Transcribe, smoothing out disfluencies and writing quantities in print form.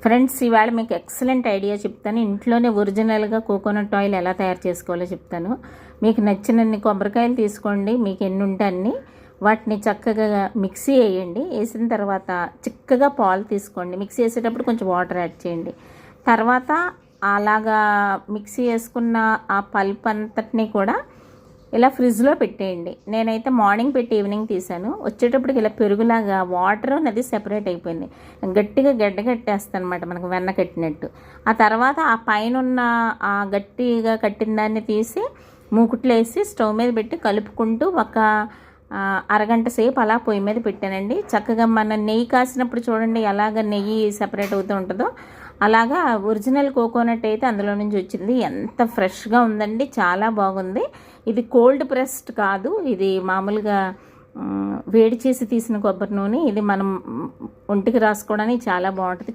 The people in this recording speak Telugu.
ఫ్రెండ్స్, ఇవాళ మీకు ఎక్సలెంట్ ఐడియా చెప్తాను. ఇంట్లోనే ఒరిజినల్గా కోకోనట్ ఆయిల్ ఎలా తయారు చేసుకోవాలో చెప్తాను. మీకు నచ్చినన్ని కొబ్బరికాయలు తీసుకోండి, మీకు ఎన్ని ఉంటే అన్ని. వాటిని చక్కగా మిక్సీ వేయండి. వేసిన తర్వాత చిక్కగా పాలు తీసుకోండి. మిక్సీ వేసేటప్పుడు కొంచెం వాటర్ యాడ్ చేయండి. తర్వాత అలాగా మిక్సీ వేసుకున్న ఆ పల్ప్ అంతటినీ కూడా ఇలా ఫ్రిడ్జ్లో పెట్టేయండి. నేనైతే మార్నింగ్ పెట్టి ఈవినింగ్ తీసాను. వచ్చేటప్పటికి ఇలా పెరుగులాగా వాటర్ అనేది సెపరేట్ అయిపోయింది. గట్టిగా గడ్డగట్టేస్తాను అనమాట, మనకు వెన్న కట్టినట్టు. ఆ తర్వాత ఆ పైన ఉన్న ఆ గట్టిగా కట్టిన దాన్ని తీసి మూకుట్లో వేసి స్టవ్ మీద పెట్టి కలుపుకుంటూ ఒక అరగంట సేపు అలా పొయ్యి మీద పెట్టానండి. చక్కగా మన నెయ్యి కాసినప్పుడు చూడండి ఎలాగ నెయ్యి సెపరేట్ అవుతూ ఉంటుందో అలాగా ఒరిజినల్ కోకోనట్ అయితే అందులో నుంచి వచ్చింది. ఎంత ఫ్రెష్గా ఉందండి, చాలా బాగుంది. ఇది కోల్డ్ ప్రెస్డ్ కాదు, ఇది మామూలుగా వేడి చేసి తీసిన కొబ్బరి నూనె. ఇది మనం ఒంటికి రాసుకోవడానికి చాలా బాగుంటుంది.